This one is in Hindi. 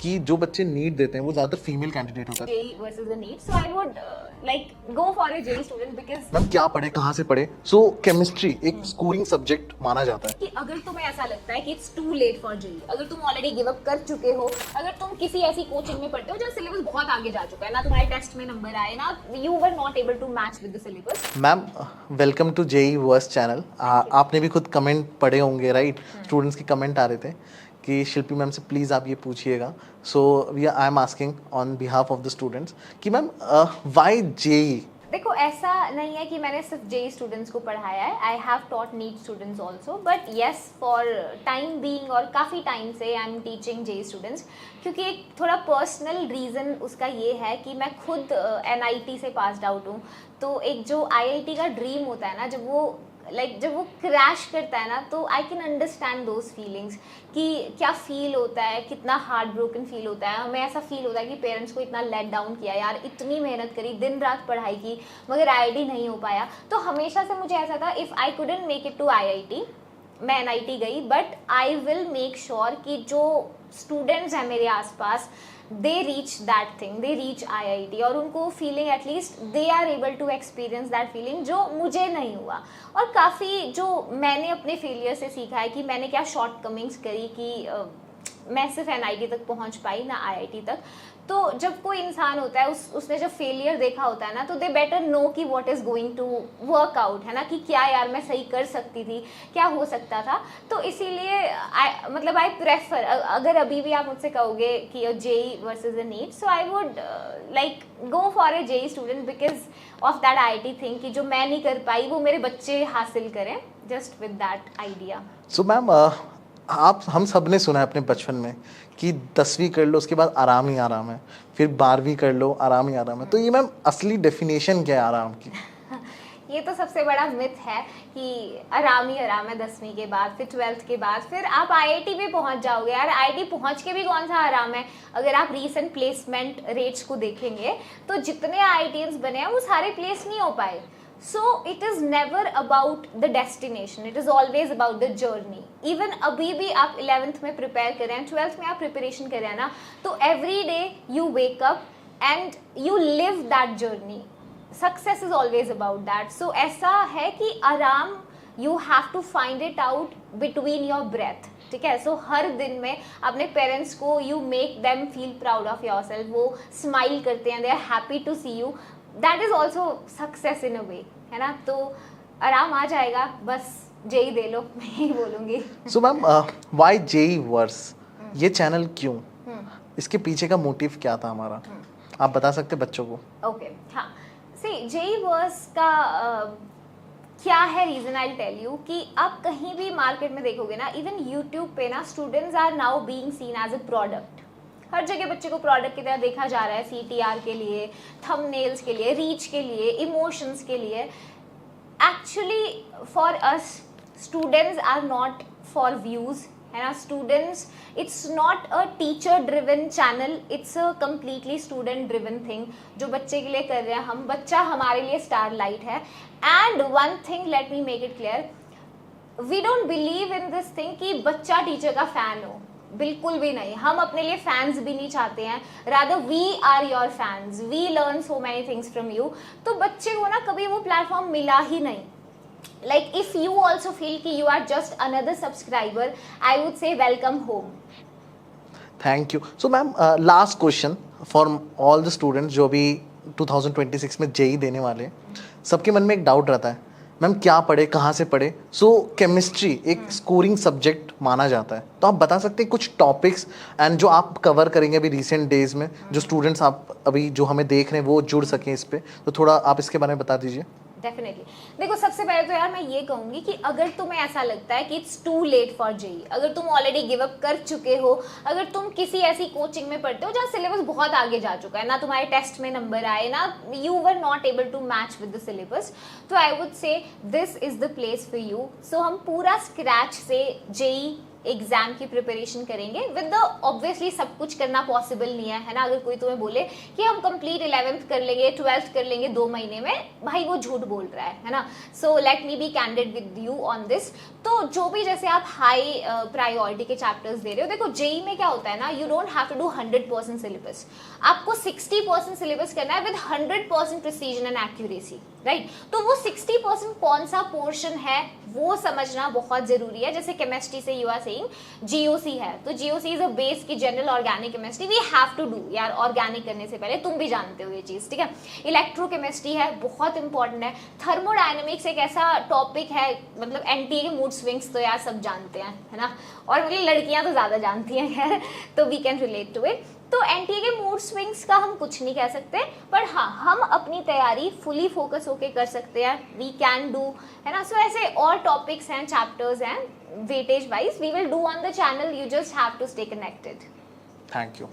कि जो बच्चे नीट देते हैं वो ज़्यादातर फीमेल कैंडिडेट होता है। JEE versus the NEET. So I would go for a JEE student because ma'am क्या पढ़े, कहाँ से पढ़े? सो केमिस्ट्री एक स्कोरिंग सब्जेक्ट माना जाता है। कि अगर तुम्हें ऐसा लगता है कि it's too late for JEE, अगर तुम ऑलरेडी गिव अप कर चुके हो, अगर तुम किसी ऐसी कोचिंग में पढ़ते हो जहाँ सिलेबस बहुत आगे जा चुका है, ना तुम्हारे टेस्ट में नंबर आए, ना you were not able to match with the syllabus. Ma'am welcome to JEE verse channel. आपने भी खुद कमेंट पढ़े होंगे राइट? स्टूडेंट्स की कमेंट आ रहे थे कि शिल्पी मैम से प्लीज़ आप ये पूछिएगा। So we I am asking on behalf of the students कि मैम व्हाई जेई? देखो ऐसा नहीं है कि मैंने सिर्फ JEE स्टूडेंट्स को पढ़ाया है, I have taught NEET students also, but yes for time being और काफ़ी टाइम से I am teaching JEE students, क्योंकि एक थोड़ा पर्सनल रीज़न उसका ये है कि मैं खुद NIT से पास्ड आउट हूँ। तो एक जो IIT का ड्रीम होता है ना, जब वो क्रैश करता है ना, तो I can understand those feelings कि क्या फील होता है, कितना हार्ट ब्रोकन फील होता है। हमें ऐसा फील होता है कि पेरेंट्स को इतना लेट डाउन किया, यार इतनी मेहनत करी, दिन रात पढ़ाई की, मगर IIT नहीं हो पाया। तो हमेशा से मुझे ऐसा था, if I couldn't make it to IIT, मैं NIT गई, but I will make sure कि जो स्टूडेंट्स हैं मेरे आसपास, they reach that thing, they reach IIT, और उनको feeling at least they are able to experience that feeling जो मुझे नहीं हुआ। और काफ़ी जो मैंने अपने फेलियर से सीखा है कि मैंने क्या शॉर्ट कमिंग्स करी कि मैं सिर्फ NIT तक पहुंच पाई, ना IIT तक। तो जब कोई इंसान होता है, उसने जब फेलियर देखा होता है ना, तो दे बेटर नो कि what is going to work out, है ना, कि क्या यार मैं सही कर सकती थी, क्या हो सकता था। तो इसीलिए आई प्रेफर, अगर अभी भी आप मुझसे कहोगे कि JEE versus the NEET, so I would go for a JEE student because of that IIT thing कि जो मैं नहीं कर पाई वो मेरे बच्चे हासिल करें, just with that idea. So ma'am हम सब ने सुना है अपने बचपन में कि 10वीं कर लो उसके बाद आराम ही आराम है, फिर 12वीं कर लो आराम ही आराम है। तो ये मैम असली डेफिनेशन क्या है आराम की? ये तो सबसे बड़ा मिथ है कि आराम ही आराम है 10वीं के बाद, फिर 12th के बाद फिर आप IIT पे पहुंच जाओगे। यार IIT पहुंच के भी कौन सा आराम है? अगर आप रीसेंट प्लेसमेंट रेट्स को देखेंगे तो जितने IITians बने हैं वो सारे प्लेस नहीं हो पाए। So it is never about the destination, it is always about the journey. Even अभी भी आप 11th में प्रिपेयर कर रहे हैं, 12th में आप प्रिपरेशन कर रहे हैं ना, तो every day you wake up and you live that journey. Success is always about that. So ऐसा है कि आराम you have to find it out between your breath, ठीक है। सो हर दिन में अपने पेरेंट्स को you make them feel proud of yourself, वो स्माइल करते हैं, they are happy to see you, that is also success in a way, है ना। तो आराम आ जाएगा, बस JEE दे लो, मैं ही बोलूँगी। So ma'am why JEE verse? ये चैनल क्यों? इसके पीछे का मोटिव क्या था हमारा? आप बता सकते बच्चों को? ओके, हाँ, सी JEE वर्स का क्या है रीजन, आई टेल यू कि आप कहीं भी मार्केट में देखोगे ना, इवन यूट्यूब पे ना, students are now being seen as a product. हर जगह बच्चे को प्रोडक्ट की तरह देखा जा रहा है, CTR के लिए, थंबनेल्स के लिए, रीच के लिए, इमोशंस के लिए। Actually for us students are not for views, है ना। Students, it's not a teacher driven channel, it's a completely student driven thing जो बच्चे के लिए कर रहे हैं हम। बच्चा हमारे लिए स्टार लाइट है। And one thing let me make it clear, we don't believe in this thing कि बच्चा टीचर का फैन हो, बिल्कुल भी नहीं। हम अपने लिए फैंस भी नहीं चाहते हैं, rather we are your fans, we learn so many things from you. तो बच्चे को ना कभी वो प्लेटफॉर्म मिला ही नहीं। Like if you also feel कि you are just another subscriber, I would say welcome home. Thank you. So ma'am last question for all the students जो भी 2026 में जेई देने वाले हैं, सबके मन में एक डाउट रहता है, मैम क्या पढ़े, कहाँ से पढ़े? सो केमिस्ट्री एक स्कोरिंग सब्जेक्ट माना जाता है, तो आप बता सकते हैं कुछ टॉपिक्स एंड जो आप कवर करेंगे अभी रिसेंट डेज में, जो स्टूडेंट्स आप अभी जो हमें देख रहे हैं वो जुड़ सकें इस पे, तो थोड़ा आप इसके बारे में बता दीजिए। डेफिनेटली। देखो सबसे पहले तो यार मैं ये कहूँगी कि अगर तुम्हें ऐसा लगता है कि it's too late for JEE, अगर तुम ऑलरेडी गिव अप कर चुके हो, अगर तुम किसी ऐसी कोचिंग में पढ़ते हो जहाँ सिलेबस बहुत आगे जा चुका है, ना तुम्हारे टेस्ट में नंबर आए, ना you were not able to match with the syllabus, तो I would say this is the place for you. So हम पूरा स्क्रैच से JEE एग्जाम की प्रिपरेशन करेंगे विद द ऑब्वियसली सब कुछ करना पॉसिबल नहीं है ना। अगर कोई तुम्हें बोले कि हम कंप्लीट 11th कर लेंगे 12th कर लेंगे 2 महीने में, भाई वो झूठ बोल रहा है ना। So let me be candid with you on this. तो जो भी जैसे आप हाई प्रायोरिटी के चैप्टर्स दे रहे हो, देखो जेई में क्या होता है ना, you don't have to do 100% syllabus, आपको 60% सिलेबस करना है with 100% precision and accuracy, right. तो वो 60% कौन सा पोर्शन है वो समझना बहुत जरूरी है। जैसे केमिस्ट्री से यू आर सेइंग जीओसी है, तो जीओसी इज अ बेस की general organic chemistry we have to do यार, ऑर्गेनिक करने से पहले तुम भी जानते हो ये चीज, ठीक है। इलेक्ट्रोकेमिस्ट्री है, बहुत इंपॉर्टेंट है। थर्मोडायनेमिक्स एक ऐसा टॉपिक है, मतलब एनटीए के मूड स्विंग्स तो यार सब जानते हैं, है ना, और मतलब लड़कियां तो ज्यादा जानती हैं खैर, तो we can relate to it. तो एनटीए के मूड स्विंग्स का हम कुछ नहीं कह सकते, पर हाँ हम अपनी तैयारी फुली फोकस होके कर सकते हैं, वी कैन डू, है ना। सो ऐसे और टॉपिक्स हैं, चैप्टर्स हैं, weightage wise we will do on the channel, you just have to stay connected. Thank you.